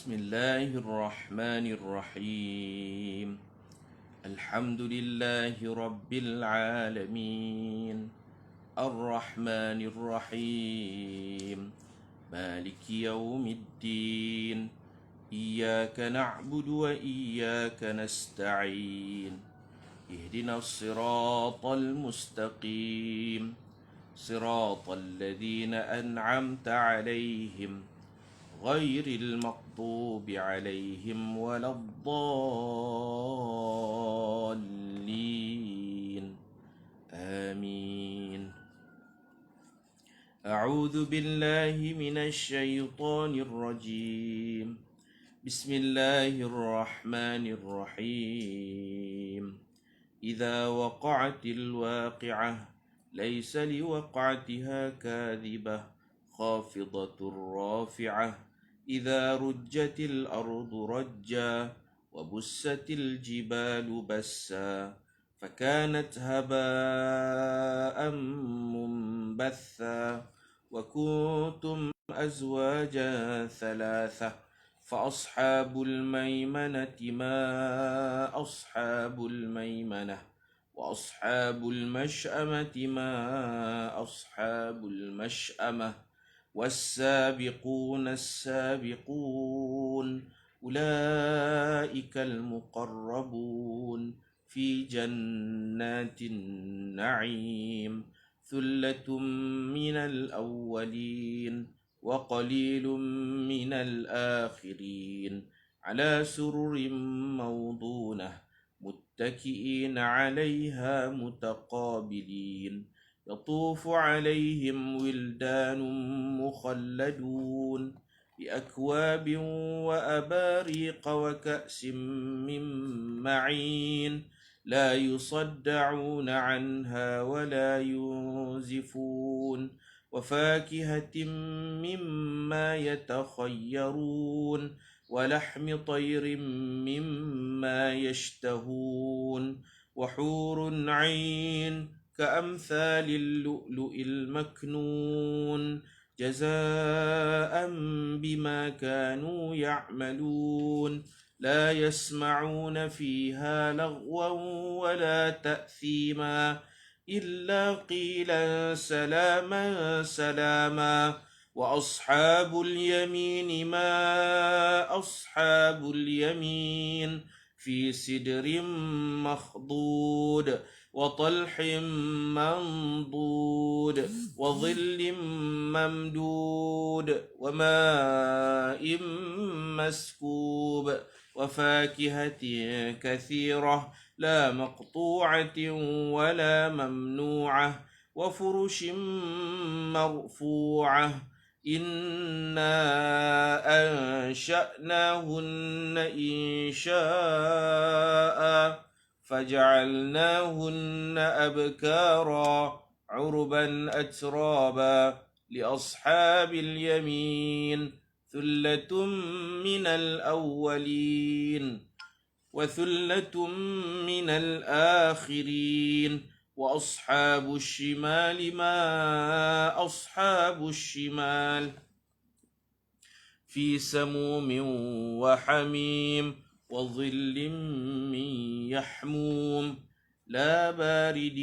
بسم الله الرحمن الرحيم. الحمد لله رب العالمين، الرحمن الرحيم، مالك يوم الدين، إياك نعبد وإياك نستعين، اهدنا الصراط المستقيم، صراط الذين أنعمت عليهم غير المغضوب عليهم ولا الضالين، آمين. أعوذ بالله من الشيطان الرجيم. بسم الله الرحمن الرحيم. إذا وقعت الواقعة ليس لوقعتها كاذبة خافضة رافعة إذا رجت الأرض رجا وبست الجبال بسا فكانت هباء منبثا وكنتم أزواجا ثلاثة فأصحاب الميمنة ما أصحاب الميمنة وأصحاب المشأمة ما أصحاب المشأمة والسابقون السابقون أولئك المقربون في جنات النعيم ثلة من الأولين وقليل من الآخرين على سرر موضونة متكئين عليها متقابلين يطوف عليهم ولدان مخلدون بأكواب وأباريق وكأس من معين لا يصدعون عنها ولا ينزفون وفاكهة مما يتخيرون ولحم طير مما يشتهون وحور عين كأمثال اللؤلؤ المكنون جزاء بما كانوا يعملون لا يسمعون فيها لغوا ولا تأثيما إلا قيلا سلاما سلاما وأصحاب اليمين ما أصحاب اليمين في سدر مخضود وطلح منضود وظل ممدود وماء مسكوب وفاكهة كثيرة لا مقطوعة ولا ممنوعة وفرش مرفوعة إنا أنشأناهن إنشاء فجعلناهن أبكارا عربا أترابا لأصحاب اليمين ثلة من الأولين وثلة من الآخرين وأصحاب الشمال ما أصحاب الشمال في سموم وحميم وظل من يحموم لا بارد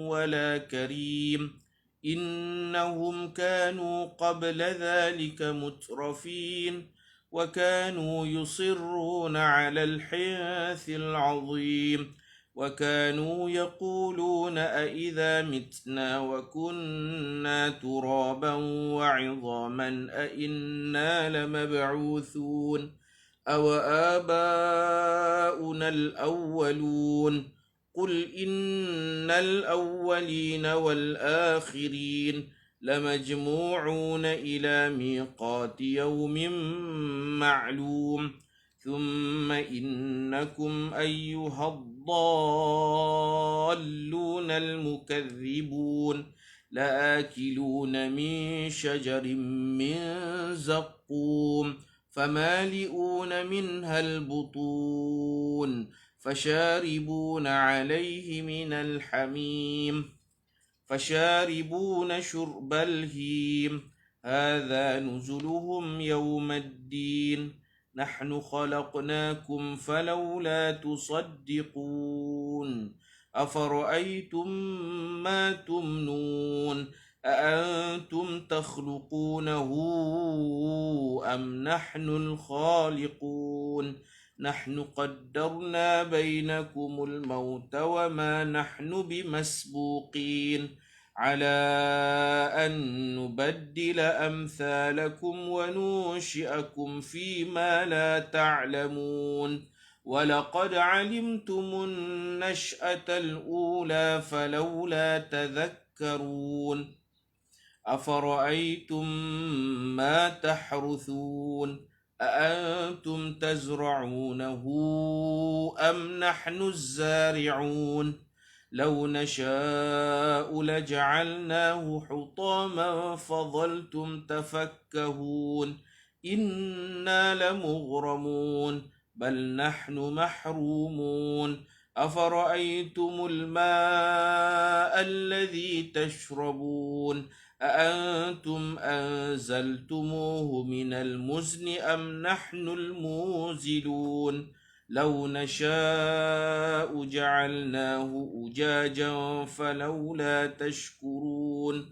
ولا كريم إنهم كانوا قبل ذلك مترفين وكانوا يصرون على الحنث العظيم وكانوا يقولون أئذا متنا وكنا ترابا وعظاما أئنا لمبعوثون أو آباؤنا الأولون قل إن الأولين والآخرين لمجموعون إلى ميقات يوم معلوم ثم إنكم أيها الضالون المكذبون لآكلون من شجر من زقوم فمالئون منها البطون فشاربون عليه من الحميم فشاربون شرب الهيم هذا نزلهم يوم الدين نحن خلقناكم فلولا تصدقون أفرأيتم ما تمنون أأنتم تخلقونه أم نحن الخالقون نحن قدرنا بينكم الموت وما نحن بمسبوقين على أن نبدل أمثالكم وننشئكم فيما لا تعلمون ولقد علمتم النشأة الأولى فلولا تذكرون أفرأيتم ما تحرثون أأنتم تزرعونه أم نحن الزارعون لو نشاء لجعلناه حطاما فظلتم تفكهون إنا لمغرمون بل نحن محرومون أفرأيتم الماء الذي تشربون أأنتم أنزلتموه من المزن أم نحن المنزلون لو نشاء جعلناه أجاجا فلولا تشكرون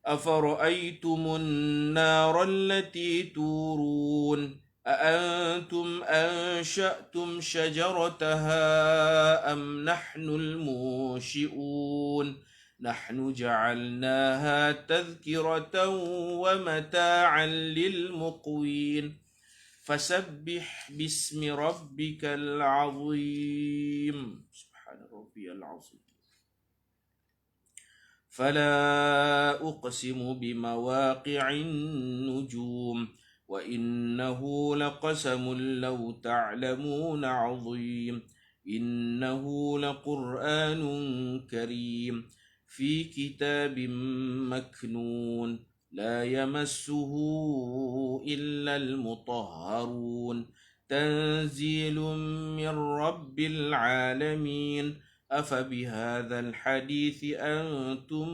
أفرأيتم النار التي تورون أأنتم أنشأتم شجرتها أم نحن المنشئون نحن جعلناها تذكرة ومتاعا للمقوين فسبح باسم ربك العظيم سبحان ربي العظيم فلا أقسم بمواقع النجوم وإنه لقسم لو تعلمون عظيم إنه لقرآن كريم في كتاب مكنون لا يمسه إلا المطهرون تنزيل من رب العالمين أفبهذا الحديث أنتم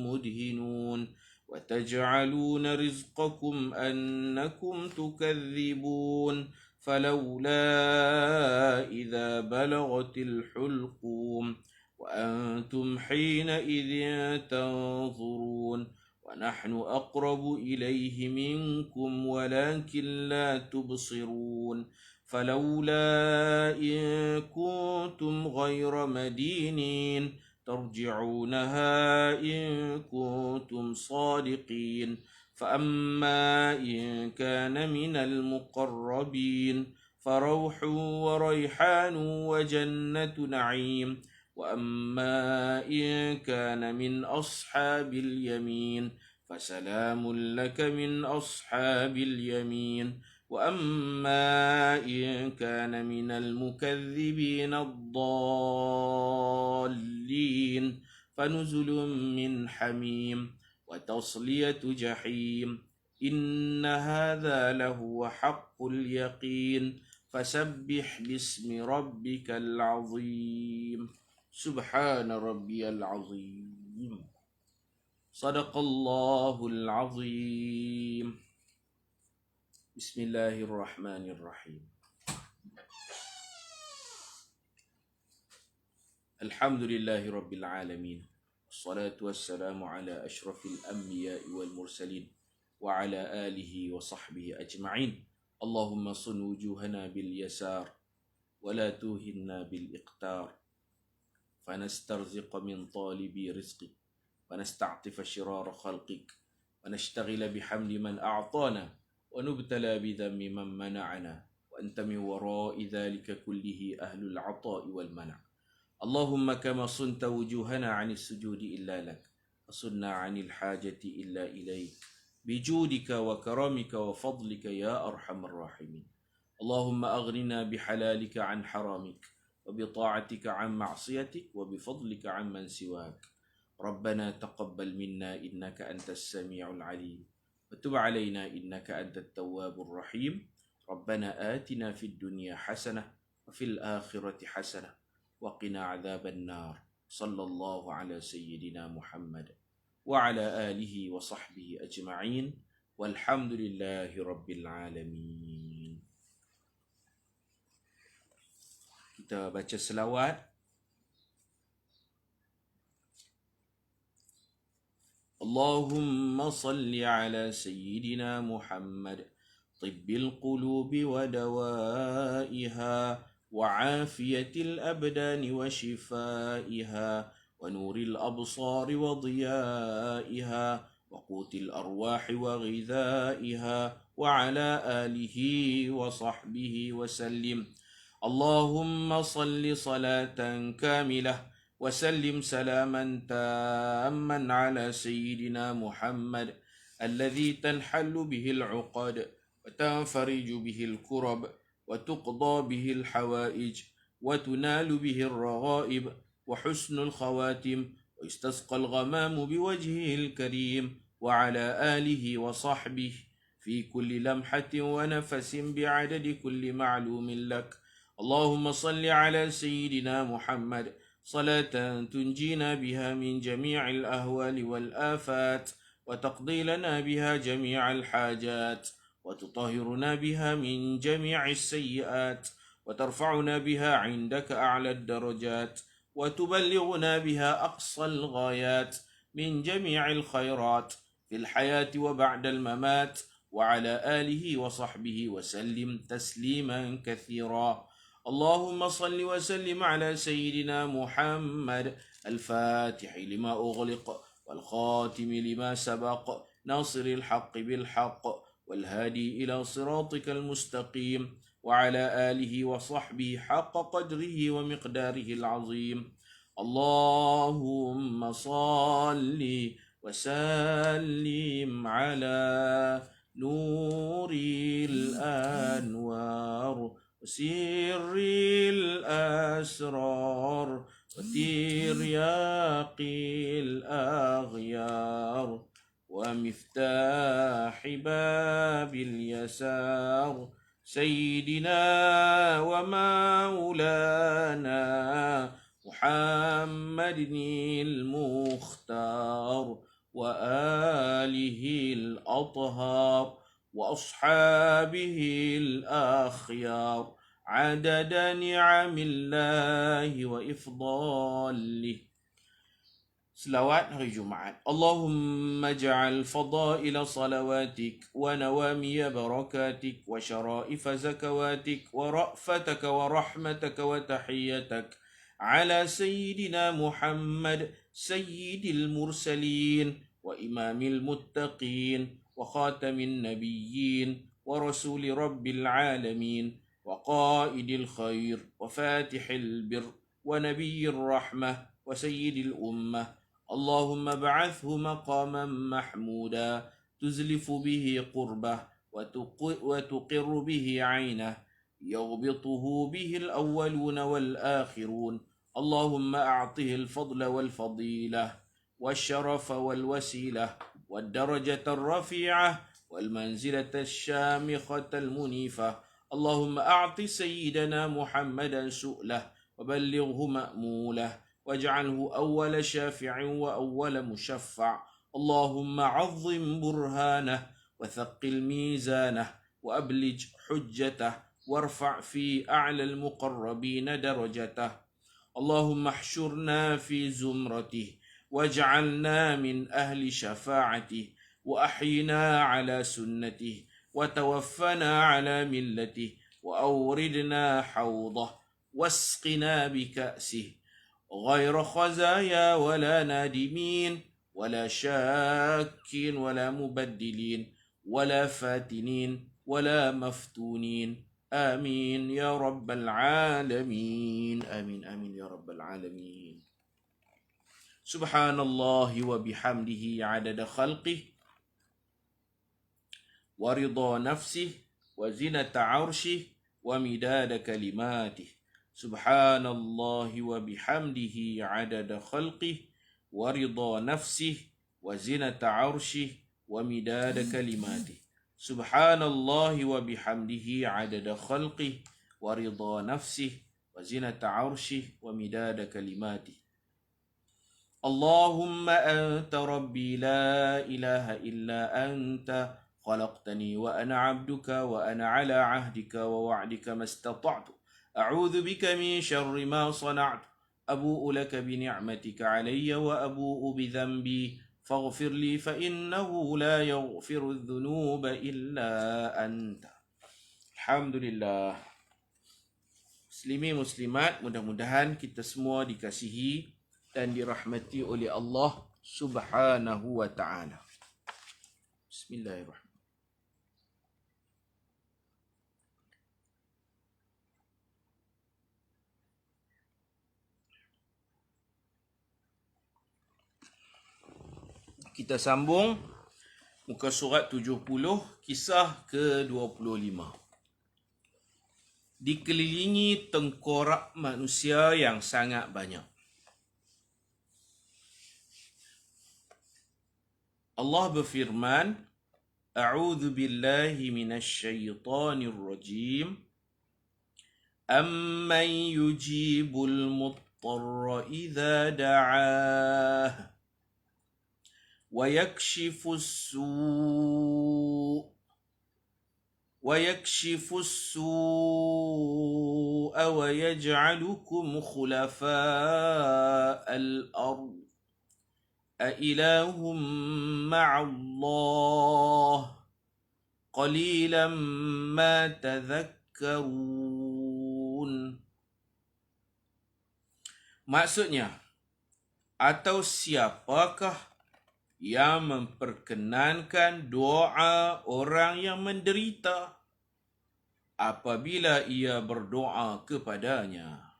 مدهنون وتجعلون رزقكم أنكم تكذبون فلولا إذا بلغت الحلقوم وأنتم حينئذ تنظرون ونحن أقرب إليه منكم ولكن لا تبصرون فلولا إن كنتم غير مدينين ترجعونها إن كنتم صادقين فأما إن كان من المقربين فروح وريحان وجنة نعيم وأما إن كان من أصحاب اليمين فسلام لك من أصحاب اليمين وأما إن كان من المكذبين الضالين فنزل من حميم وتصلية جحيم إن هذا لهو حق اليقين فسبح باسم ربك العظيم سبحان ربي العظيم صدق الله العظيم بسم الله الرحمن الرحيم الحمد لله رب العالمين والصلاة والسلام على أشرف الأنبياء والمرسلين وعلى آله وصحبه أجمعين اللهم صن وجوهنا باليسار ولا توهنا بالإقتار فنسترزق من طالبي رزقك ونستعطف شرار خلقك ونشتغل بحمد من أعطانا ونبتلى بذم من منعنا وأنت من وراء ذلك كله أهل العطاء والمنع اللهم كما صنت وجوهنا عن السجود إلا لك وصنا عن الحاجة إلا إليك بجودك وكرمك وفضلك يا أرحم الراحمين اللهم أغننا بحلالك عن حرامك وبطاعتك عن معصيتك وبفضلك عن من سواك ربنا تقبل منا إنك أنت السميع العليم وتب علينا إنك أنت التواب الرحيم ربنا آتنا في الدنيا حسنة وفي الآخرة حسنة وقنا عذاب النار صلى الله على سيدنا محمد وعلى آله وصحبه أجمعين والحمد لله رب العالمين kita baca selawat. Allahumma salli ala Sayyidina Muhammad طب القلوب ودوائها وعافية الأبدان وشفائها ونور الأبصار وضيائها وقوت الأرواح وغذائها وعلى آله وصحبه وسلم. اللهم صل صلاة كاملة وسلم سلاما تاما على سيدنا محمد الذي تنحل به العقد وتنفرج به الكرب وتقضى به الحوائج وتنال به الرغائب وحسن الخواتم ويستسقى الغمام بوجهه الكريم وعلى آله وصحبه في كل لمحة ونفس بعدد كل معلوم لك. اللهم صل على سيدنا محمد صلاة تنجينا بها من جميع الأهوال والآفات وتقضي لنا بها جميع الحاجات وتطهرنا بها من جميع السيئات وترفعنا بها عندك أعلى الدرجات وتبلغنا بها أقصى الغايات من جميع الخيرات في الحياة وبعد الممات وعلى آله وصحبه وسلم تسليما كثيرا. اللهم صل وسلم على سيدنا محمد الفاتح لما أغلق والخاتم لما سبق ناصر الحق بالحق والهادي إلى صراطك المستقيم وعلى آله وصحبه حق قدره ومقداره العظيم. اللهم صل وسلم على نور الأنوار وسر الأسرار وترياق الأغيار ومفتاح باب اليسار سيدنا ومولانا محمد المختار وآله الأطهار وأصحابه الأخيار عدد نعم الله وإفضاله. Selawat hari Jumaat. Allahumma ja'al fadaila salawatik wa nawamiya barakatik wa syaraifa zakawatik wa ra'fataka wa rahmataka wa tahiyyatak ala sayyidina Muhammad sayyidil mursalin wa imamil muttaqin wa khatamin nabiyyin wa rasuli rabbil alamin wa qaidil khair wa fatihil bir wa nabiyyir rahmah wa sayyidil ummah. اللهم بعثه مقاما محمودا تزلف به قربه وتقر به عينه يغبطه به الأولون والآخرون. اللهم أعطه الفضل والفضيلة والشرف والوسيلة والدرجة الرفيعة والمنزلة الشامخة المنيفة. اللهم أعط سيدنا محمدا سؤله وبلغه مأموله واجعله أول شافع وأول مشفع. اللهم عظم برهانه وثقل ميزانه وأبلج حجته وارفع في أعلى المقربين درجته. اللهم احشرنا في زمرته واجعلنا من أهل شفاعته وأحينا على سنته وتوفنا على ملته وأوردنا حوضه واسقنا بكأسه غير خزايا ولا نادمين ولا شاكين ولا مبدلين ولا فاتنين ولا مفتونين. آمين يا رب العالمين. آمين آمين يا رب العالمين. سبحان الله وبحمده عدد خلقه ورضا نفسه وزنة عرشه ومداد كلماته. سبحان الله وبحمده عدد خلقه ورضا نفسه وزنة عرشه ومداد كلماته. سبحان الله وبحمده عدد خلقه ورضا نفسه وزنة عرشه ومداد كلماته. اللهم أنت ربي لا إله إلا أنت خلقتني وأنا عبدك وأنا على عهدك ووعدك ما استطعت أعوذ بك من شر ما صنعت أبوء لك بنعمتك علي وأبوء بذنبي فاغفر لي فإنه لا يغفر الذنوب إلا أنت. Alhamdulillah. Muslimin muslimat, mudah-mudahan kita semua dikasihi dan dirahmati oleh Allah Subhanahu wa taala. Bismillahirrahmanirrahim. Kita sambung muka surat 70, kisah ke-25. Dikelilingi tengkorak manusia yang sangat banyak. Allah berfirman, A'udzu billahi minasyaitonir rajim. Amman yujibul muttarra idza da'ah ويكشف السوء ويجعلكم خلفاء الأرض أإله مع الله قليلا ما تذكرون. Maksudnya, atau siapakah yang memperkenankan doa orang yang menderita apabila ia berdoa kepadanya,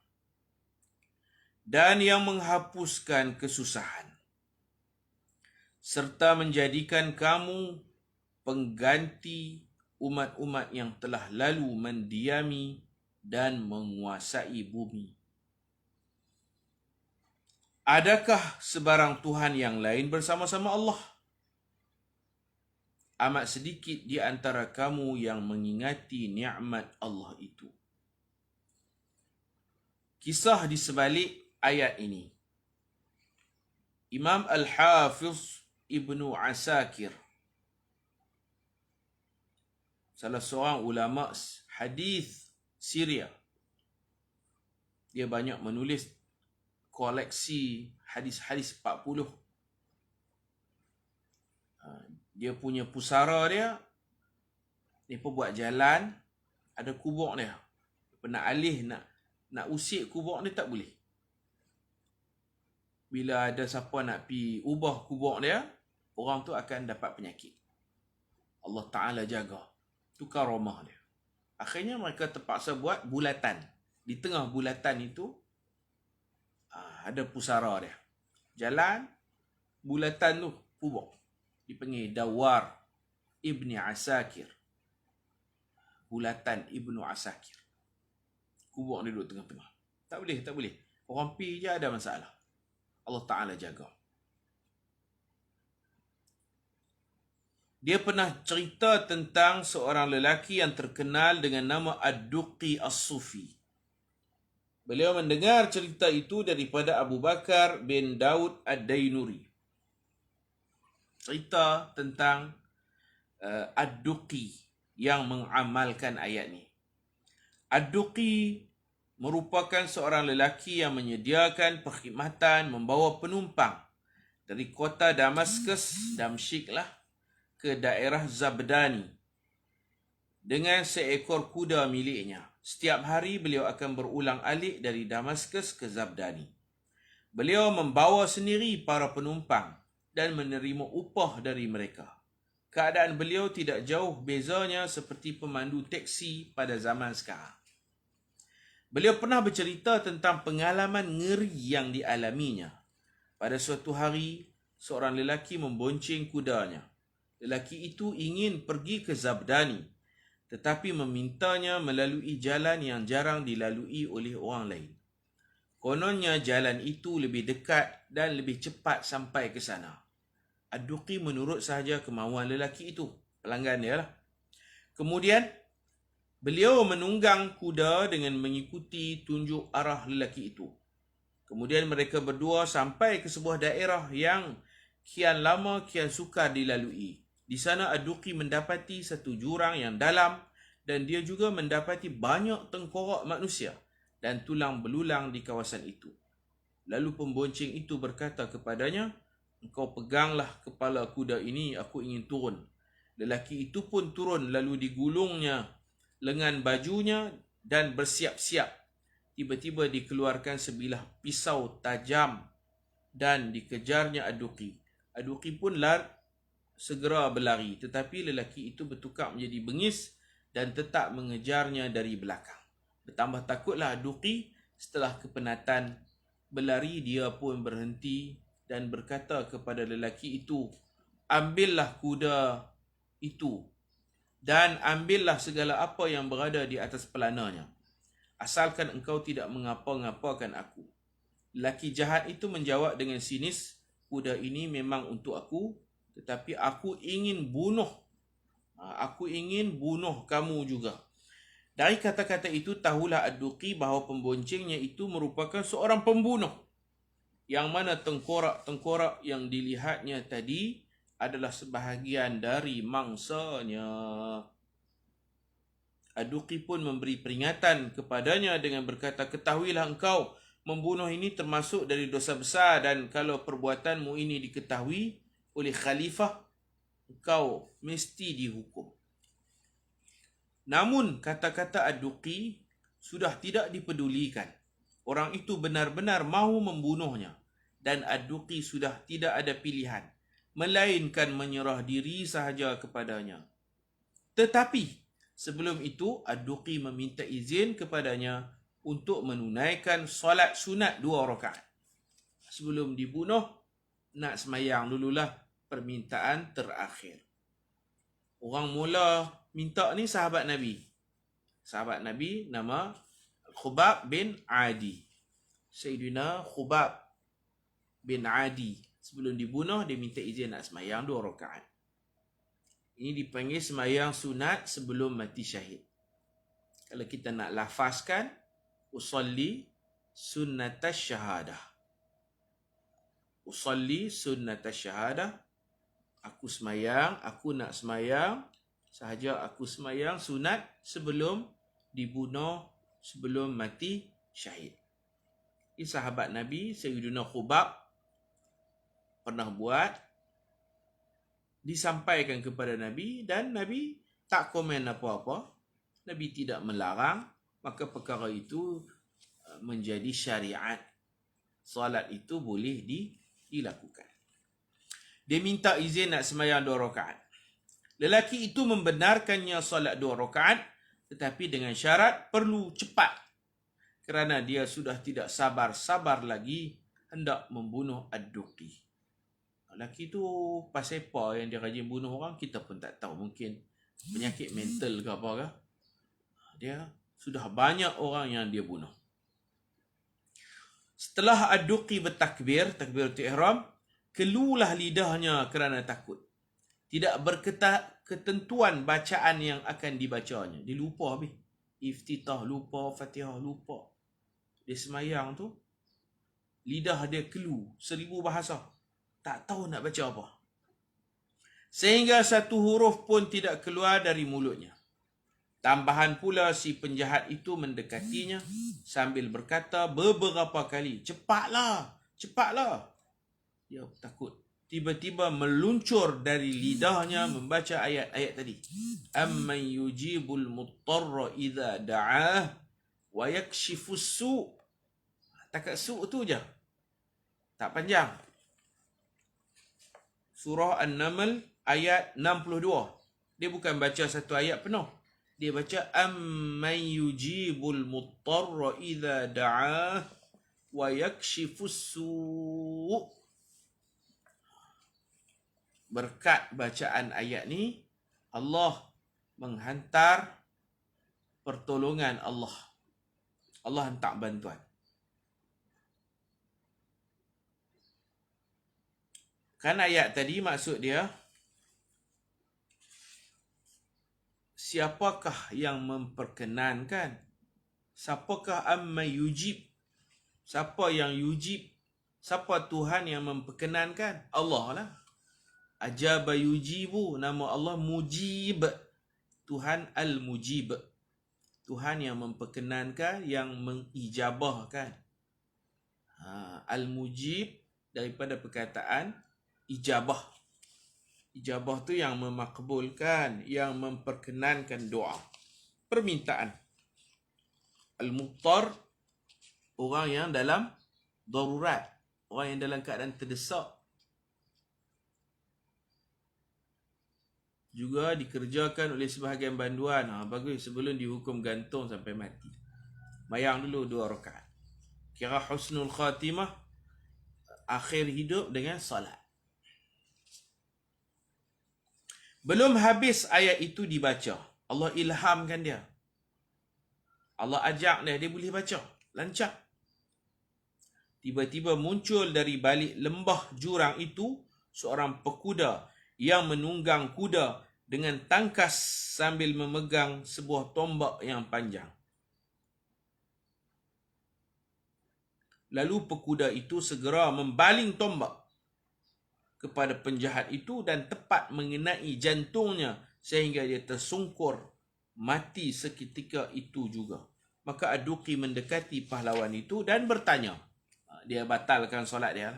dan yang menghapuskan kesusahan, serta menjadikan kamu pengganti umat-umat yang telah lalu mendiami dan menguasai bumi. Adakah sebarang Tuhan yang lain bersama-sama Allah? Amat sedikit di antara kamu yang mengingati nikmat Allah itu. Kisah di sebalik ayat ini. Imam Al-Hafiz Ibnu Asakir, salah seorang ulama hadis Syria, dia banyak menulis koleksi hadis-hadis 40. Dia punya pusara dia pun buat jalan, ada kubur dia. Nak alih, nak usik kubur dia tak boleh. Bila ada siapa nak pi ubah kubur dia, orang tu akan dapat penyakit. Allah Ta'ala jaga. Itu karamah dia. Akhirnya mereka terpaksa buat bulatan. Di tengah bulatan itu ada pusara dia. Jalan, bulatan tu kubur. Dipanggil Dawar Ibni Asakir. Bulatan Ibnu Asakir. Kubur dia duduk tengah-tengah. Tak boleh. Orang pi je ada masalah. Allah Ta'ala jaga. Dia pernah cerita tentang seorang lelaki yang terkenal dengan nama Ad-Duqi As-Sufi. Beliau mendengar cerita itu daripada Abu Bakar bin Daud Ad-Dainuri. Cerita tentang Ad-Duqi yang mengamalkan ayat ni. Ad-Duqi merupakan seorang lelaki yang menyediakan perkhidmatan membawa penumpang dari kota Damaskus, Damsyik lah, ke daerah Zabdani dengan seekor kuda miliknya. Setiap hari beliau akan berulang-alik dari Damaskus ke Zabdani. Beliau membawa sendiri para penumpang dan menerima upah dari mereka. Keadaan beliau tidak jauh bezanya seperti pemandu teksi pada zaman sekarang. Beliau pernah bercerita tentang pengalaman ngeri yang dialaminya. Pada suatu hari, seorang lelaki membonceng kudanya. Lelaki itu ingin pergi ke Zabdani, tetapi memintanya melalui jalan yang jarang dilalui oleh orang lain. Kononnya jalan itu lebih dekat dan lebih cepat sampai ke sana. Ad-Duqi menurut sahaja kemahuan lelaki itu, pelanggan dia lah. Kemudian, beliau menunggang kuda dengan mengikuti tunjuk arah lelaki itu. Kemudian mereka berdua sampai ke sebuah daerah yang kian lama kian sukar dilalui. Di sana Ad-Duqi mendapati satu jurang yang dalam dan dia juga mendapati banyak tengkorak manusia dan tulang belulang di kawasan itu. Lalu pembonceng itu berkata kepadanya, engkau peganglah kepala kuda ini, aku ingin turun. Lelaki itu pun turun, lalu digulungnya lengan bajunya dan bersiap-siap. Tiba-tiba dikeluarkan sebilah pisau tajam dan dikejarnya Ad-Duqi. Ad-Duqi pun segera berlari, tetapi lelaki itu bertukar menjadi bengis dan tetap mengejarnya dari belakang. Bertambah takutlah Ad-Duqi. Setelah kepenatan berlari, dia pun berhenti dan berkata kepada lelaki itu, ambillah kuda itu dan ambillah segala apa yang berada di atas pelananya, asalkan engkau tidak mengapa-ngapakan aku. Lelaki jahat itu menjawab dengan sinis, kuda ini memang untuk aku, tetapi aku ingin bunuh kamu juga. Dari kata-kata itu, tahulah Ad-Duqi bahawa pemboncengnya itu merupakan seorang pembunuh, yang mana tengkorak-tengkorak yang dilihatnya tadi adalah sebahagian dari mangsanya. Ad-Duqi pun memberi peringatan kepadanya dengan berkata, ketahuilah engkau, membunuh ini termasuk dari dosa besar, dan kalau perbuatanmu ini diketahui oleh khalifah, engkau mesti dihukum. Namun kata-kata Ad-Duqi sudah tidak dipedulikan. Orang itu benar-benar mahu membunuhnya, dan Ad-Duqi sudah tidak ada pilihan melainkan menyerah diri sahaja kepadanya. Tetapi sebelum itu Ad-Duqi meminta izin kepadanya untuk menunaikan solat sunat 2 rakaat. Sebelum dibunuh, nak semayang dululah, permintaan terakhir. Orang mula minta ni sahabat Nabi. Sahabat Nabi nama Khubab bin Adi. Sayyidina Khubab bin Adi. Sebelum dibunuh, dia minta izin nak semayang 2 rakaat. Ini dipanggil semayang sunat sebelum mati syahid. Kalau kita nak lafazkan, usalli sunnatas syahadah. Usalli sunnatas syahadah. Aku nak semayang sahaja, aku semayang sunat sebelum dibunuh, sebelum mati syahid. Ini sahabat Nabi Sayyidina Khubab pernah buat, disampaikan kepada Nabi, dan Nabi tak komen apa-apa. Nabi tidak melarang, maka perkara itu menjadi syariat. Solat itu boleh dilakukan. Dia minta izin nak semayang 2 rakaat. Lelaki itu membenarkannya solat 2 rakaat, tetapi dengan syarat perlu cepat, kerana dia sudah tidak sabar-sabar lagi hendak membunuh Ad-Duqi. Lelaki itu pasal apa yang dia rajin bunuh orang, kita pun tak tahu. Mungkin penyakit mental ke apa ke. Dia sudah banyak orang yang dia bunuh. Setelah Ad-Duqi bertakbir, takbiratul ihram, keluarlah lidahnya kerana takut. Tidak berketentuan bacaan yang akan dibacanya. Dia lupa habis. Iftitah lupa, Fatihah lupa. Dia semayang tu, lidah dia kelu 1000 bahasa. Tak tahu nak baca apa. Sehingga satu huruf pun tidak keluar dari mulutnya. Tambahan pula si penjahat itu mendekatinya sambil berkata beberapa kali, cepatlah, cepatlah. Dia takut. Tiba-tiba meluncur dari lidahnya membaca ayat-ayat tadi. Amman yujibul muttarra idza da'ah wa yakshifus su'. Takat su' tu je. Tak panjang. Surah An-Naml ayat 62. Dia bukan baca satu ayat penuh. Dia baca amman yujibul muttarra idza da'ah wa yakshifus su'. Berkat bacaan ayat ni, Allah menghantar pertolongan Allah. Allah hantar bantuan. Kan ayat tadi maksud dia, siapakah yang memperkenankan? Siapakah amma yujib? Siapa yang yujib? Siapa Tuhan yang memperkenankan? Allah lah. Ajaba yujibu, nama Allah Mujib. Tuhan Al-Mujib. Tuhan yang memperkenankan, yang mengijabahkan. Al-mujib daripada perkataan ijabah. Ijabah tu yang memakbulkan, yang memperkenankan doa, permintaan. Al-muttar, orang yang dalam darurat, orang yang dalam keadaan terdesak. Juga dikerjakan oleh sebahagian banduan. Bagus, sebelum dihukum gantung sampai mati, mayang dulu 2 rakaat. Kira husnul khatimah, akhir hidup dengan salat. Belum habis ayat itu dibaca, Allah ilhamkan dia, Allah ajak dia boleh baca lancar. Tiba-tiba muncul dari balik lembah jurang itu seorang pekuda yang menunggang kuda dengan tangkas sambil memegang sebuah tombak yang panjang. Lalu pekuda itu segera membaling tombak kepada penjahat itu dan tepat mengenai jantungnya sehingga dia tersungkur mati seketika itu juga. Maka Ad-Duqi mendekati pahlawan itu dan bertanya. Dia batalkan solat dia.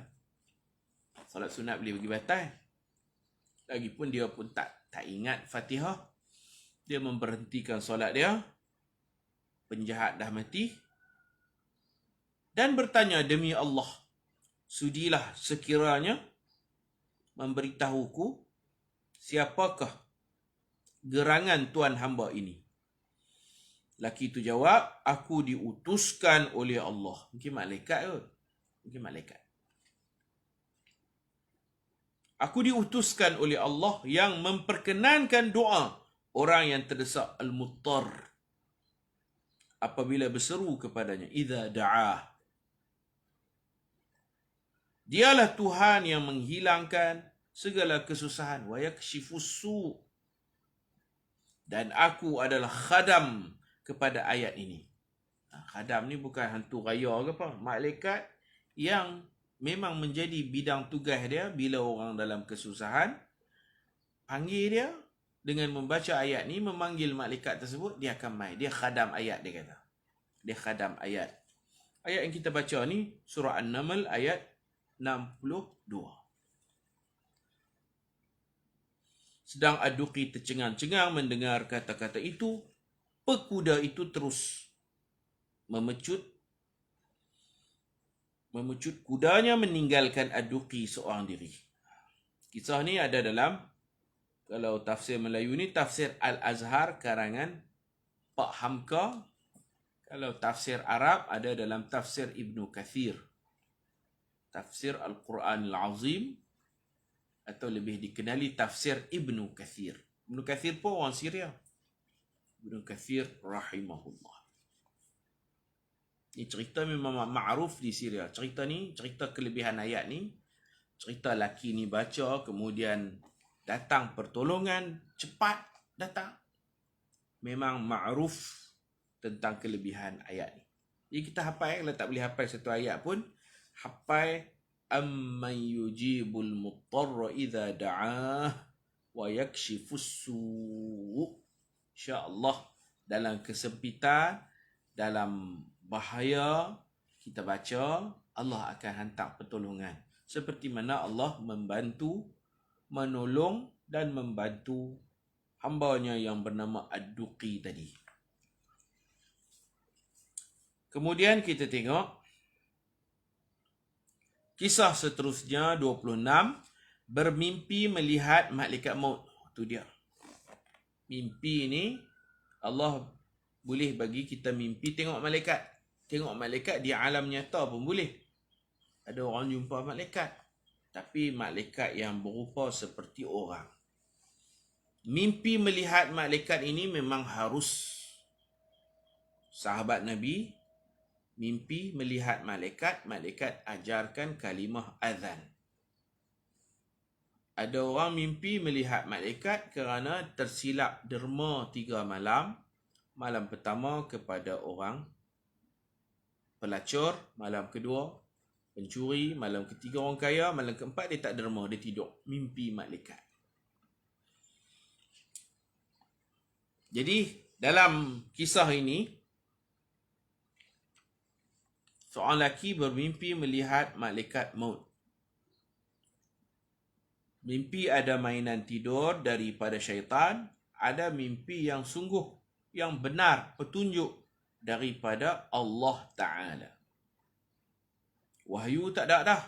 Solat sunat boleh bagi batal. Lagipun dia pun tak ingat Fatihah. Dia memberhentikan solat dia. Penjahat dah mati. Dan bertanya, demi Allah, sudilah sekiranya memberitahuku siapakah gerangan tuan hamba ini. Laki itu jawab, aku diutuskan oleh Allah. Mungkin malaikat kot. Mungkin malaikat. Aku diutuskan oleh Allah yang memperkenankan doa orang yang terdesak, al-muttar, apabila berseru kepadanya, idza da'ah. Dialah Tuhan yang menghilangkan segala kesusahan, wa yakshifus su'. Dan aku adalah khadam kepada ayat ini. Khadam ni bukan hantu raya ke apa, malaikat yang memang menjadi bidang tugas dia bila orang dalam kesusahan, panggil dia dengan membaca ayat ni, memanggil malaikat tersebut, dia akan mai. Dia khadam ayat, dia kata. Dia khadam ayat. Ayat yang kita baca ni surah An-Naml ayat 62. Sedang Ad-Duqi tercengang-cengang mendengar kata-kata itu, pekuda itu terus memecut kudanya meninggalkan Ad-Duqi seorang diri. Kisah ni ada dalam, kalau tafsir Melayu ni, tafsir Al-Azhar karangan Pak Hamka. Kalau tafsir Arab ada dalam tafsir Ibnu Kathir. Tafsir Al-Quran Al-Azim, atau lebih dikenali tafsir Ibnu Kathir. Ibnu Kathir pun orang Syria. Ibnu Kathir rahimahullah. Ini cerita memang ma'ruf di Syria. Cerita ni, cerita kelebihan ayat ni, cerita laki ni baca, kemudian datang pertolongan, cepat datang. Memang ma'ruf tentang kelebihan ayat ni. Jadi kita hafal, kalau tak boleh hafal satu ayat pun, hafal amman yujibul muttarra idza da'ah wa yakshifus su'. InsyaAllah dalam kesempitan, dalam bahaya, kita baca, Allah akan hantar pertolongan. Seperti mana Allah membantu, menolong dan membantu hambanya yang bernama Ad-Duqi tadi. Kemudian kita tengok kisah seterusnya 26, bermimpi melihat malaikat maut. Itu dia. Mimpi ni Allah boleh bagi kita mimpi tengok malaikat. Tengok malaikat di alam nyata pun boleh. Ada orang jumpa malaikat, tapi malaikat yang berupa seperti orang. Mimpi melihat malaikat ini memang harus. Sahabat Nabi mimpi melihat malaikat, malaikat ajarkan kalimah azan. Ada orang mimpi melihat malaikat kerana tersilap derma 3 malam. Malam pertama kepada orang pelacur, malam kedua pencuri, malam ketiga orang kaya, malam keempat dia tak derma, dia tidur. Mimpi malaikat. Jadi Dalam kisah ini, seorang lelaki bermimpi melihat malaikat maut. Mimpi ada mainan tidur daripada syaitan, ada mimpi yang sungguh, yang benar, petunjuk daripada Allah Ta'ala. Wahyu tak ada dah.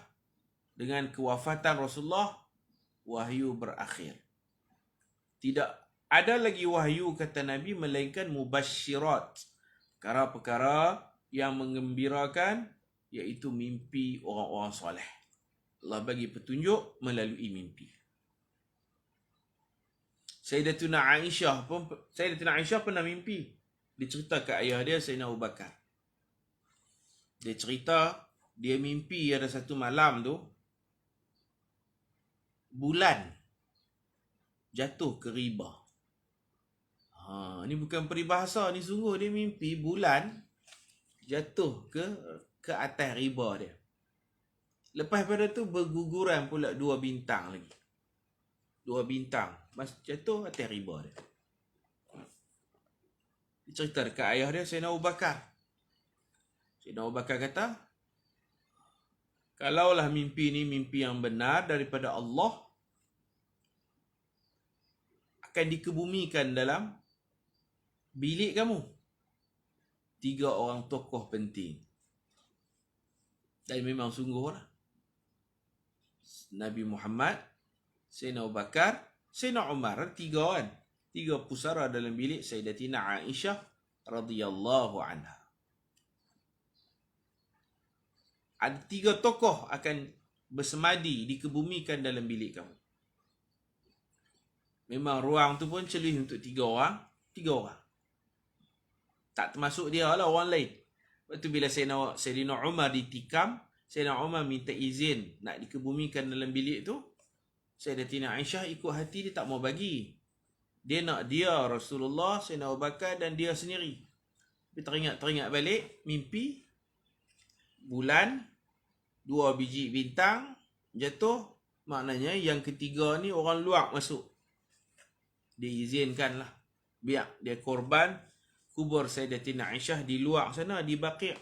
Dengan kewafatan Rasulullah, wahyu berakhir. Tidak ada lagi wahyu, kata Nabi, melainkan mubasyirat, perkara-perkara yang mengembirakan, iaitu mimpi orang-orang soleh. Allah bagi petunjuk melalui mimpi. Sayyidatuna Aisyah pernah mimpi. Dia cerita ke ayah dia, Sayyidina Abu Bakar. Dia cerita, dia mimpi ada satu malam tu, bulan jatuh ke riba. Ni bukan peribahasa, ni sungguh dia mimpi bulan jatuh ke atas riba dia. Lepas pada tu berguguran pula 2 bintang lagi. 2 bintang jatuh atas riba dia. Dia cerita dekat ayah dia, Sayyidina Abu Bakar. Sayyidina Abu Bakar kata, kalaulah mimpi ni mimpi yang benar daripada Allah, akan dikebumikan dalam bilik kamu 3 orang tokoh penting. Dan memang sungguh lah. Nabi Muhammad, Sayyidina Abu Bakar, Sayyidina Umar, 3 kan. 3 pusara dalam bilik Sayyidatina Aisyah radhiyallahu anha. Ada 3 tokoh akan bersemadi, dikebumikan dalam bilik kamu. Memang ruang tu pun celih untuk 3 orang. 3 orang. Tak termasuk dia lah, orang lain. Lepas tu bila Sayyidina Umar ditikam, Sayyidina Umar minta izin nak dikebumikan dalam bilik tu. Sayyidatina Aisyah ikut hati dia, tak mau bagi. Dia nak dia, Rasulullah, Sayyidina Abu Bakar dan dia sendiri. Tapi teringat balik, mimpi bulan 2 biji bintang jatuh, maknanya yang ketiga ni orang luar masuk. Dia izinkan lah, biar dia korban kubur Sayyidatina Aisyah di luar sana, di Baqi'.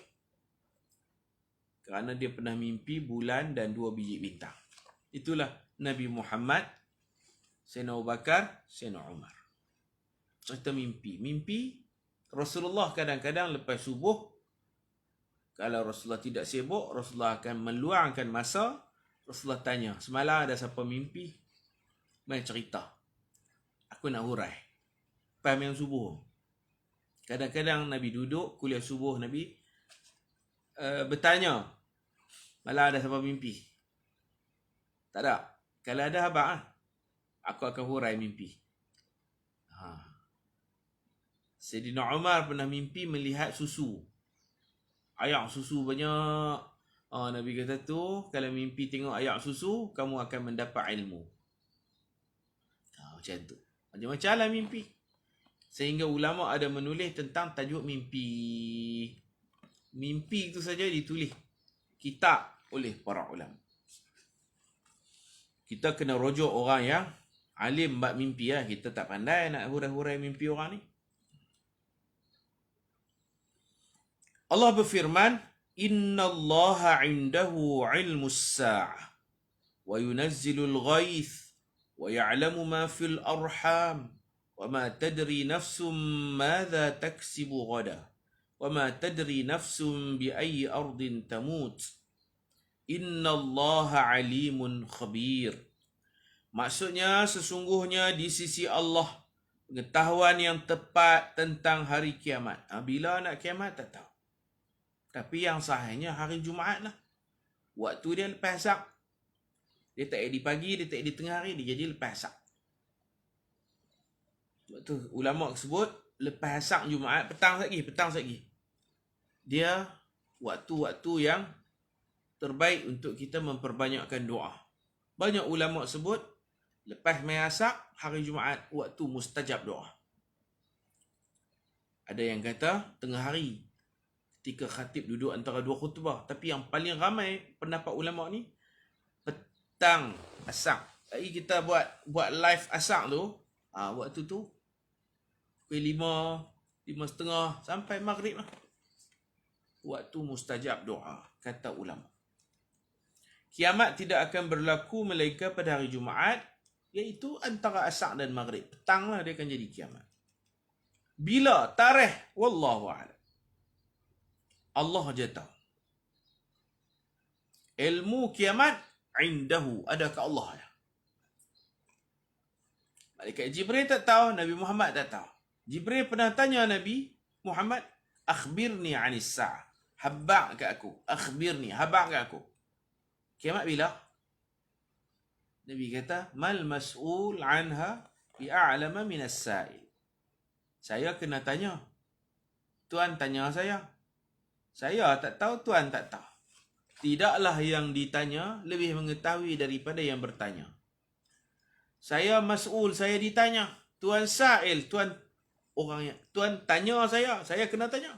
Kerana dia pernah mimpi bulan dan 2 biji bintang. Itulah Nabi Muhammad, Sayyidina Abu Bakar, Sayyidina Umar. Cerita mimpi. Mimpi Rasulullah kadang-kadang lepas subuh, kalau Rasulullah tidak sibuk, Rasulullah akan meluangkan masa. Rasulullah tanya, semalam ada siapa mimpi? Main cerita. Aku nak hurai. Paham yang subuh. Kadang-kadang Nabi duduk, kuliah subuh Nabi bertanya, malam ada siapa mimpi? Tak ada. Kalau ada, abang aku akan hurai mimpi. Sayyidina Umar pernah mimpi melihat susu. Ayak susu banyak. Nabi kata tu, kalau mimpi tengok ayak susu, kamu akan mendapat ilmu. Macam tu. Macam-macam lah mimpi. Sehingga ulama ada menulis tentang tajuk mimpi. Mimpi itu saja ditulis kitab oleh para ulama. Kita kena rujuk orang yang alim bab mimpi lah. Kita tak pandai nak hurai-hurai mimpi orang ni. Allah berfirman, innallaha indahu ilmus sa'ah wa yunazzilul ghaith wa ya'lamu ma fil arham wa ma tadri nafsum madza taksibu ghada wa ma tadri nafsum bi ayyi ardin tamut innallaha alimun khabir. Maksudnya sesungguhnya di sisi Allah pengetahuan yang tepat tentang hari kiamat. Bila nak kiamat tak tahu. Tapi yang sahihnya hari Jumaat lah. Waktu dia lepas asar. Dia tak di pagi, dia tak di tengah hari, dia jadi lepas asar. Waktu ulama sebut lepas asar Jumaat, petang lagi. Dia waktu-waktu yang terbaik untuk kita memperbanyakkan doa. Banyak ulama sebut lepas mai asar hari Jumaat waktu mustajab doa. Ada yang kata tengah hari ketika khatib duduk antara 2 khutbah. Tapi yang paling ramai pendapat ulama ni petang asar. Lagi kita buat live asar tu, waktu tu pukul 5 5:30 sampai maghrib lah. Waktu mustajab doa, kata ulama. Kiamat tidak akan berlaku melainkan pada hari Jumaat, iaitu antara asar dan maghrib. Petang lah dia akan jadi kiamat. Bila? Tarikh? Wallahu a'lam. Allah je tahu. Ilmu kiamat indahu, ada kat Allah. Malaikat Jibril tak tahu, Nabi Muhammad tak tahu. Jibril pernah tanya Nabi Muhammad, akhbirni anis sa'ah. Habaq kat aku. Akhbirni, habaq kat aku. Kiamat bila? Nabi kata, mal mas'ul anha bi'a'lama minas sa'il. Saya kena tanya. Tuan tanya saya. Saya tak tahu, Tuan tak tahu. Tidaklah yang ditanya lebih mengetahui daripada yang bertanya. Saya mas'ul, saya ditanya. Tuan sa'il, Tuan orangnya. Tuan tanya saya kena tanya.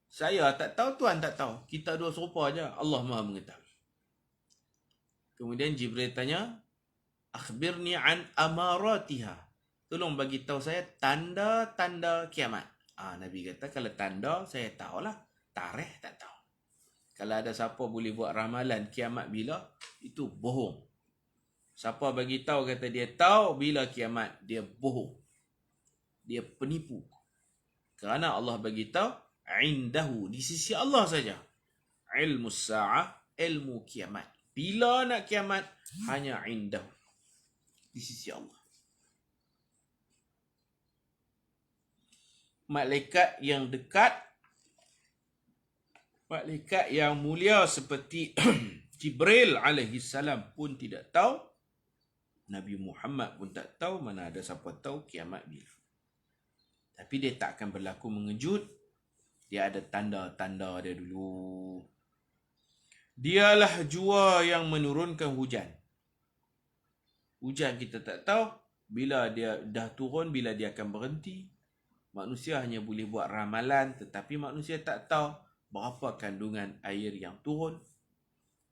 Saya tak tahu, Tuan tak tahu. Kita dua serupa aja. Allah Maha mengetahui. Kemudian Jibril tanya, akhbirni an amaratiha. Tolong bagi tahu saya tanda-tanda kiamat. Nabi kata, kalau tanda saya tahulah, tarikh tak tahu. Kalau ada siapa boleh buat ramalan kiamat bila, itu bohong. Siapa bagi tahu kata dia tahu bila kiamat, dia bohong. Dia penipu. Kerana Allah bagi tahu indahu, di sisi Allah saja. Ilmu sa'ah, ilmu kiamat. Bila nak kiamat, hanya indahu, di sisi Allah. Malaikat yang dekat, malaikat yang mulia seperti Jibril alaihi salam pun tidak tahu. Nabi Muhammad pun tak tahu, mana ada siapa tahu kiamat bila. Tapi dia tak akan berlaku mengejut. Dia ada tanda-tanda dia dulu. Dialah jua yang menurunkan hujan. Hujan kita tak tahu bila dia dah turun, bila dia akan berhenti. Manusia hanya boleh buat ramalan, tetapi manusia tak tahu berapa kandungan air yang turun,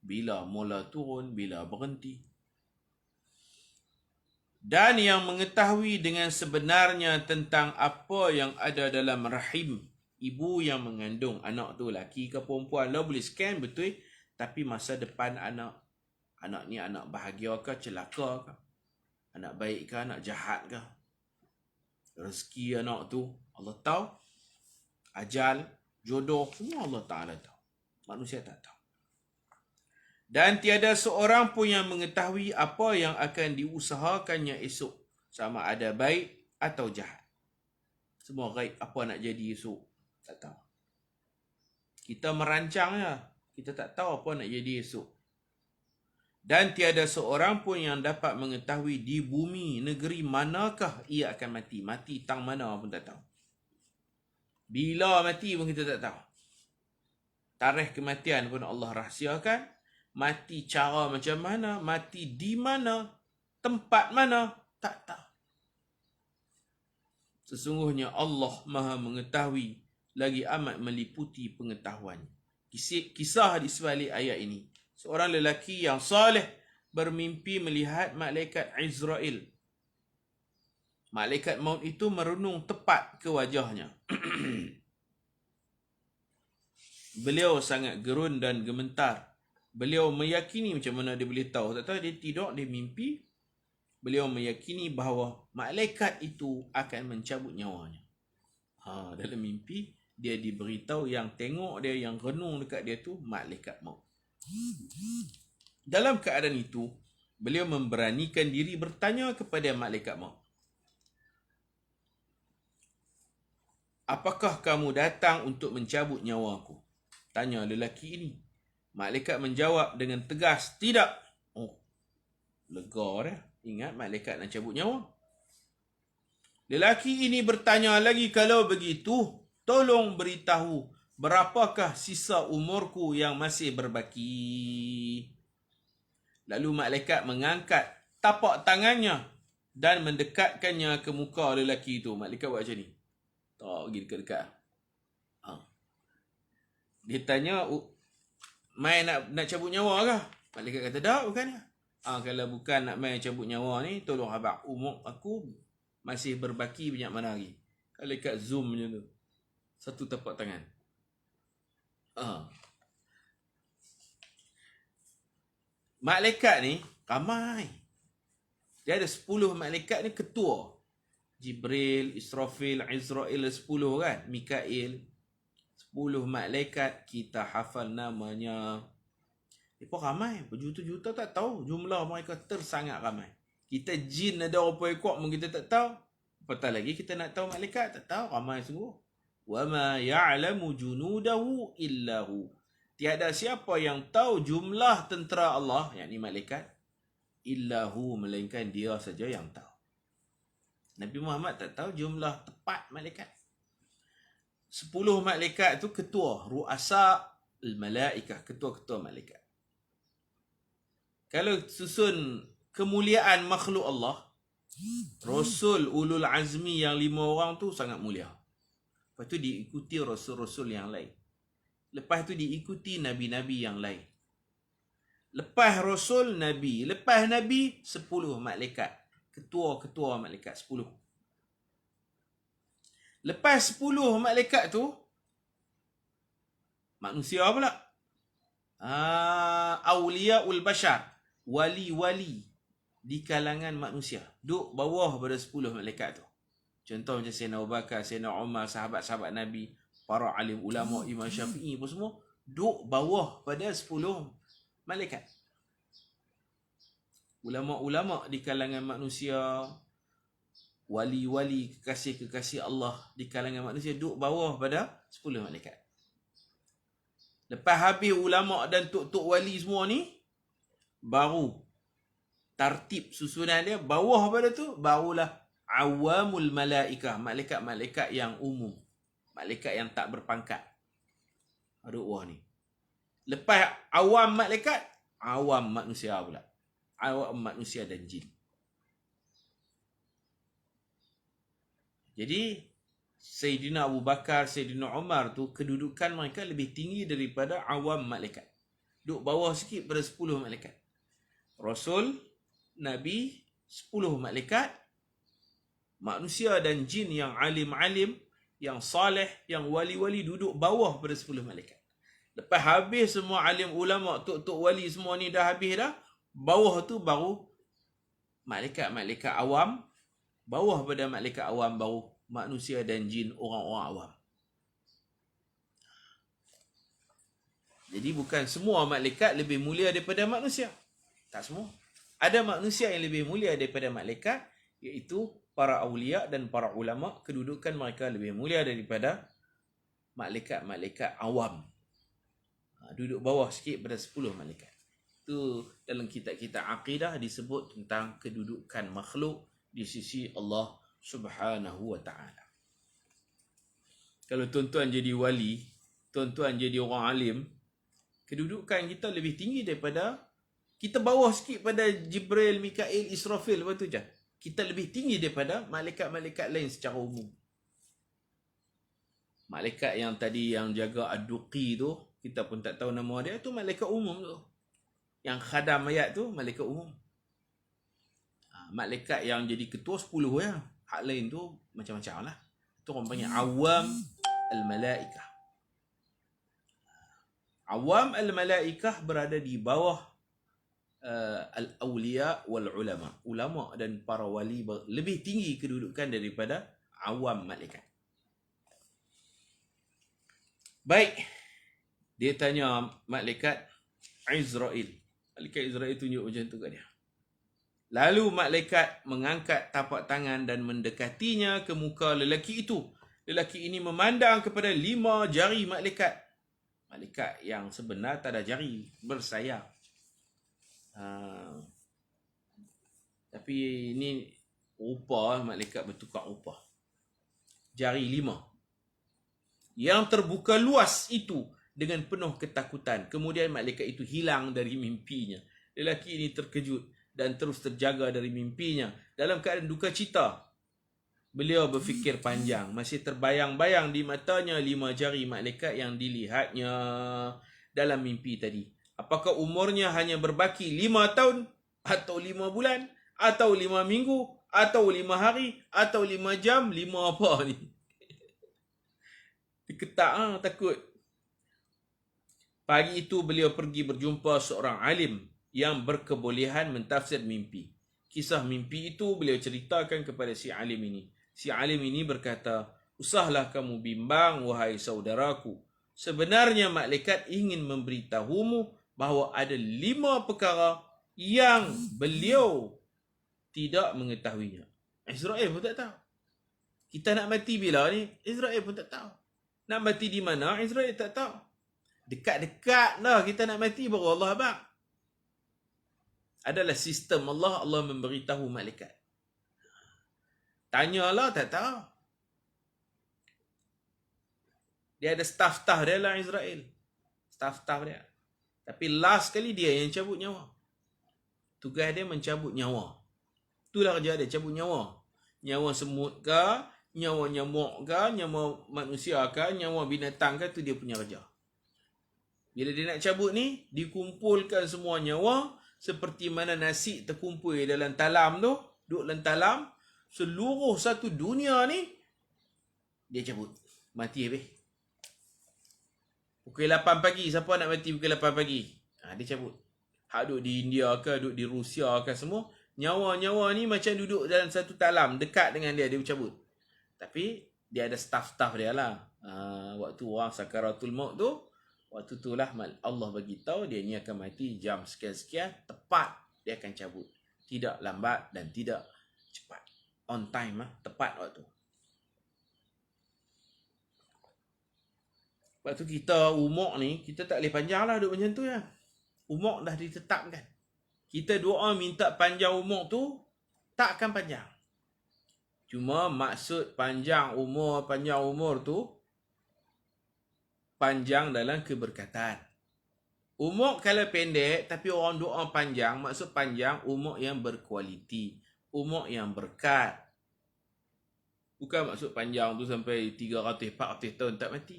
bila mula turun, bila berhenti. Dan yang mengetahui dengan sebenarnya tentang apa yang ada dalam rahim ibu yang mengandung anak tu, laki ke perempuan, lah boleh scan betul, tapi masa depan anak ni anak bahagia ke celaka ke, anak baik ke anak jahat ke, rezeki anak tu Allah tahu, ajal, jodoh, semua Allah Ta'ala tahu. Manusia tak tahu. Dan tiada seorang pun yang mengetahui apa yang akan diusahakannya esok, sama ada baik atau jahat. Semua gaib, apa nak jadi esok, tak tahu. Kita merancangnya, kita tak tahu apa nak jadi esok. Dan tiada seorang pun yang dapat mengetahui di bumi negeri manakah ia akan mati. Mati tang mana pun tak tahu. Bila mati pun kita tak tahu. Tarikh kematian pun Allah rahsiakan. Mati cara macam mana, mati di mana, tempat mana, tak tahu. Sesungguhnya Allah Maha mengetahui, lagi amat meliputi pengetahuan. Kisah di sebalik ayat ini. Seorang lelaki yang saleh bermimpi melihat malaikat Israel. Malaikat maut itu merenung tepat ke wajahnya. Beliau sangat gerun dan gemetar. Beliau meyakini, macam mana dia boleh tahu? Tak tahu, dia tidur, dia mimpi. Beliau meyakini bahawa malaikat itu akan mencabut nyawanya. Dalam mimpi, dia diberitahu yang tengok dia, yang renung dekat dia tu malaikat maut. Dalam keadaan itu, beliau memberanikan diri bertanya kepada malaikat maut. Apakah kamu datang untuk mencabut nyawaku? Tanya lelaki ini. Malaikat menjawab dengan tegas, tidak. Lega dah. Ingat malaikat nak cabut nyawa. Lelaki ini bertanya lagi, kalau begitu, tolong beritahu berapakah sisa umurku yang masih berbaki. Lalu malaikat mengangkat tapak tangannya dan mendekatkannya ke muka lelaki itu. Malaikat buat macam ni. Tak pergi dekat-dekat. Dia tanya, mai nak cabut nyawa kah? Malaikat kata, tak, bukan. Kalau bukan nak mai cabut nyawa ni, tolong abang, umur aku masih berbaki banyak mana lagi. Malaikat zoom macam tu. Satu tapak tangan. Malaikat ni ramai. Dia ada 10 malaikat ni ketua. Jibril, Israfil, Izrail 10 kan. Mikail. 10 malaikat kita hafal namanya. Mereka ramai. Berjuta-juta tak tahu. Jumlah mereka tersangat ramai. Kita jin ada berapa ekor pun kita tak tahu. Apatah lagi kita nak tahu malaikat. Tak tahu. Ramai sungguh. وَمَا يَعْلَمُ جُنُودَهُ إِلَّا هُ. Tiada siapa yang tahu jumlah tentera Allah, yakni malaikat, illahu, melainkan dia saja yang tahu. Nabi Muhammad tak tahu jumlah tepat malaikat. 10 malaikat tu ketua, ru'asa al-malaikah, ketua-ketua malaikat. Kalau susun kemuliaan makhluk Allah, Rasul ulul azmi yang 5 orang tu sangat mulia. Lepas tu diikuti rasul-rasul yang lain. Lepas tu diikuti nabi-nabi yang lain. Lepas rasul, nabi. Lepas nabi, 10 malaikat. Ketua-ketua malaikat 10. Lepas 10 malaikat tu, manusia pula. Awliyaul bashar. Wali-wali di kalangan manusia. Duk bawah pada 10 malaikat tu. Contoh macam Sayyidina Abu Bakar, Sayyidina Umar, sahabat-sahabat Nabi, para alim ulama, Imam Syafi'i pun semua duk bawah pada 10 malaikat. Ulama-ulama di kalangan manusia, wali-wali, kekasih-kekasih Allah di kalangan manusia duk bawah pada 10 malaikat. Lepas habis ulama dan tok-tok wali semua ni, baru tartib susunan dia, bawah pada tu barulah awamul malaikah, malaikat-malaikat yang umum, malaikat yang tak berpangkat. Ada wah ni. Lepas awam malaikat, awam manusia pula. Awam manusia dan jin. Jadi Sayyidina Abu Bakar, Sayyidina Umar tu kedudukan mereka lebih tinggi daripada awam malaikat. Duk bawah sikit pada 10 malaikat. Rasul, Nabi, 10 malaikat, manusia dan jin yang alim-alim, yang saleh, yang wali-wali duduk bawah pada 10 malaikat. Lepas habis semua alim ulama, tok-tok wali semua ni dah habis dah, bawah tu baru malaikat-malaikat awam, bawah pada malaikat awam baru manusia dan jin, orang-orang awam. Jadi bukan semua malaikat lebih mulia daripada manusia. Tak semua. Ada manusia yang lebih mulia daripada malaikat, iaitu para awliya dan para ulama, kedudukan mereka lebih mulia daripada malaikat-malaikat awam. Duduk bawah sikit pada 10 malaikat. Itu dalam kitab-kitab akidah disebut tentang kedudukan makhluk di sisi Allah Subhanahu wa ta'ala. Kalau tuan-tuan jadi wali, tuan-tuan jadi orang alim, kedudukan kita lebih tinggi daripada, kita bawah sikit pada Jibril, Mikail, Israfil, lepas tu je. Kita lebih tinggi daripada malaikat-malaikat lain secara umum. Malaikat yang tadi yang jaga Ad-Duqi tu, kita pun tak tahu nama dia, tu malaikat umum tu. Yang khadam mayat tu, malaikat umum. Malaikat yang jadi ketua 10 ya. Hak lain tu macam-macam lah. Itu orang panggil awam al-malaikah. Awam al-malaikah berada di bawah al-awliya wal-ulama. Ulama dan para wali lebih tinggi kedudukan daripada awam malaikat. Baik. Dia tanya malaikat Izrail. Malaikat Izrail tunjuk macam tu kat dia. Lalu malaikat mengangkat tapak tangan dan mendekatinya ke muka lelaki itu. Lelaki ini memandang kepada 5 jari malaikat. Malaikat yang sebenar tak ada jari, bersayap. Tapi ini rupa, malaikat bertukar rupa. Jari 5. Yang terbuka luas itu dengan penuh ketakutan. Kemudian malaikat itu hilang dari mimpinya. Lelaki ini terkejut dan terus terjaga dari mimpinya. Dalam keadaan duka cita, beliau berfikir panjang. Masih terbayang-bayang di matanya 5 jari malaikat yang dilihatnya dalam mimpi tadi. Apakah umurnya hanya berbaki 5 tahun? Atau 5 bulan? Atau 5 minggu? Atau 5 hari? Atau 5 jam? 5 apa ni? Diketak takut. Pagi itu beliau pergi berjumpa seorang alim yang berkebolehan mentafsir mimpi. Kisah mimpi itu beliau ceritakan kepada si alim ini. Si alim ini berkata, "Usahlah kamu bimbang, wahai saudaraku. Sebenarnya malaikat ingin memberitahumu bahawa ada 5 perkara yang beliau tidak mengetahuinya." Israel pun tak tahu. Kita nak mati bila ni? Israel pun tak tahu. Nak mati di mana? Israel tak tahu. Dekat-dekat dah kita nak mati baru Allah abang. Adalah sistem Allah. Allah memberitahu malaikat. Tanyalah, tak tahu. Dia ada staff-staff dia lah Israel. Staff-staff dia. Tapi last kali dia yang cabut nyawa. Tugas dia mencabut nyawa. Itulah kerja dia, cabut nyawa. Nyawa semut ke, nyawa nyamuk ke, nyawa manusia ke, nyawa binatang ke, tu dia punya kerja. Bila dia nak cabut ni, dikumpulkan semua nyawa, seperti mana nasi terkumpul dalam talam tu, duduk dalam talam, seluruh satu dunia ni, dia cabut. Mati habis. Pukul 8 pagi, siapa nak mati pukul 8 pagi? Dia cabut. Hak duduk di India ke, duduk di Rusia ke semua, nyawa-nyawa ni macam duduk dalam satu talam, dekat dengan dia cabut. Tapi, dia ada staff-staff dia lah. Waktu orang sakaratul maut tu, waktu itulah Allah bagi tahu dia ni akan mati jam sekian-sekian, tepat dia akan cabut. Tidak lambat dan tidak cepat. On time tepat waktu. Waktu kita umur ni, kita tak boleh panjang lah duduk macam tu ya. Umur dah ditetapkan. Kita doa minta panjang umur tu, tak akan panjang. Cuma maksud panjang umur tu, panjang dalam keberkatan. Umur kalau pendek, tapi orang doa panjang, maksud panjang umur yang berkualiti. Umur yang berkat. Bukan maksud panjang tu sampai 300-400 tahun tak mati.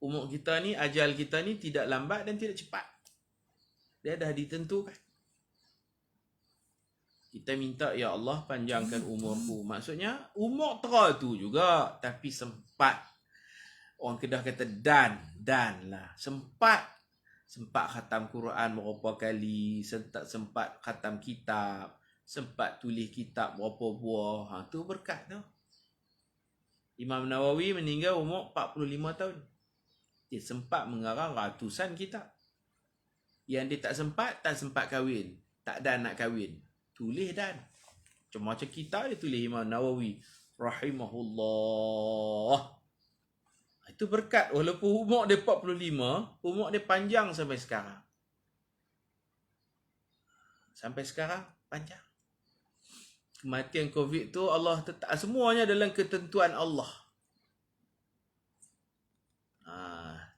Umur kita ni, ajal kita ni tidak lambat dan tidak cepat. Dia dah ditentukan. Kita minta, ya Allah panjangkan umurku. Maksudnya, umur tu juga, tapi sempat. Orang Kedah kata dan lah. Sempat khatam Quran berapa kali, sempat khatam kitab, sempat tulis kitab berapa buah. Tu berkat tu. Imam Nawawi meninggal umur 45 tahun. Dia sempat mengarang ratusan kitab. Yang dia tak sempat kahwin. Tak dan nak kahwin. Tulis dan. Macam kitab dia tulis Imam Nawawi. Rahimahullah. Itu berkat. Walaupun umur dia 45, umur dia panjang sampai sekarang. Sampai sekarang, panjang. Kematian COVID tu Allah tetap. Semuanya dalam ketentuan Allah.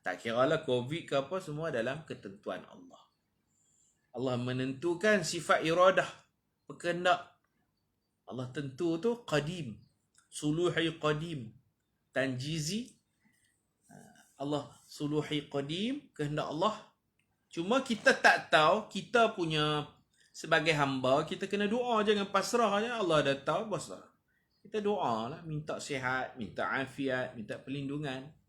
Tak kira lah COVID ke apa, semua dalam ketentuan Allah. Allah menentukan sifat iradah, berkehendak. Allah tentu tu qadim, suluhi qadim, tanjizi. Allah suluhi qadim, kehendak Allah. Cuma kita tak tahu, kita punya sebagai hamba, kita kena doa, jangan pasrah je. Allah dah tahu, pasrah. Kita doa lah, minta sihat, minta afiat, minta perlindungan.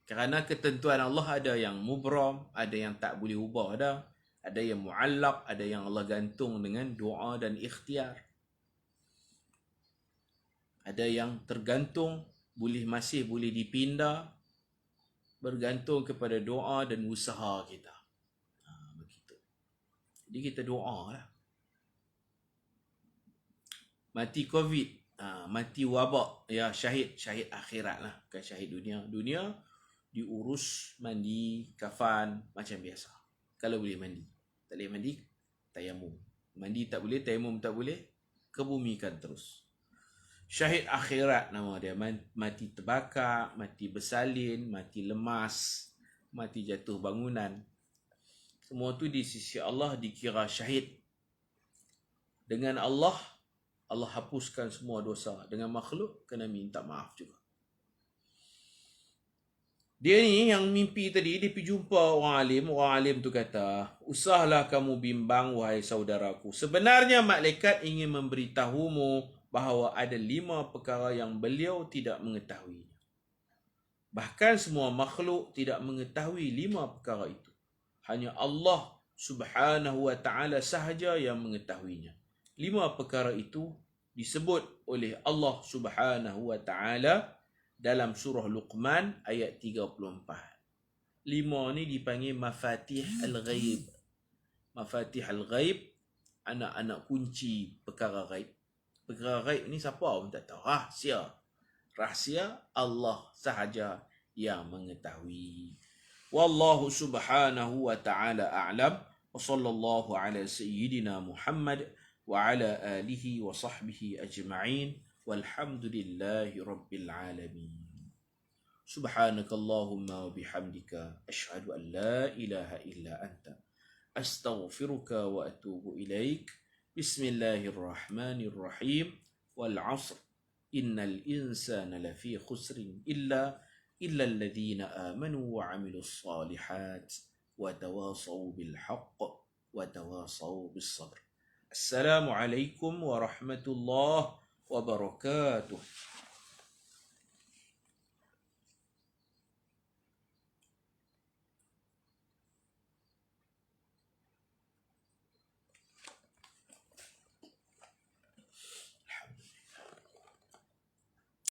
Kerana ketentuan Allah ada yang mubram, ada yang tak boleh ubah dah. Ada yang muallaq, ada yang Allah gantung dengan doa dan ikhtiar. Ada yang tergantung, masih boleh dipindah, bergantung kepada doa dan usaha kita. Begitu. Jadi kita doa lah. Mati COVID, mati wabak, ya syahid akhirat lah, bukan syahid dunia. Dunia diurus, mandi, kafan, macam biasa. Kalau boleh mandi. Tak boleh mandi, tayamum. Mandi tak boleh, tayamum tak boleh, kebumikan terus. Syahid akhirat nama dia. Mati terbakar, mati bersalin, mati lemas, mati jatuh bangunan. Semua tu di sisi Allah dikira syahid. Dengan Allah hapuskan semua dosa. Dengan makhluk, kena minta maaf juga. Dia ni yang mimpi tadi, dia pergi jumpa orang alim tu kata, "Usahlah kamu bimbang, wahai saudaraku. Sebenarnya malaikat ingin memberitahumu bahawa ada 5 perkara yang beliau tidak mengetahui." Bahkan semua makhluk tidak mengetahui 5 perkara itu. Hanya Allah Subhanahu wa ta'ala sahaja yang mengetahuinya. 5 perkara itu disebut oleh Allah Subhanahu wa ta'ala dalam surah Luqman ayat 34. 5 ni dipanggil mafatih al-ghaib. Mafatih al-ghaib, anak-anak kunci perkara ghaib. Perkara ghaib ni siapa pun tak tahu. Rahsia. Rahsia Allah sahaja yang mengetahui. Wallahu subhanahu wa ta'ala a'lam. Wa sallallahu ala sayyidina Muhammad wa ala alihi wa sahbihi ajma'in. Walhamdulillahi rabbil alamin. Subhanakallahumma wa bihamdika ashhadu an la ilaha illa anta astaghfiruka wa atubu ilaik. Bismillahirrahmanirrahim. Wal 'asr innal insana lafi khusrin illa alladhina amanu wa 'amilus shalihat wa tawasaw bil haqq wa tawasaw bis sabr. Assalamu alaikum warahmatullahi wabarakatuh.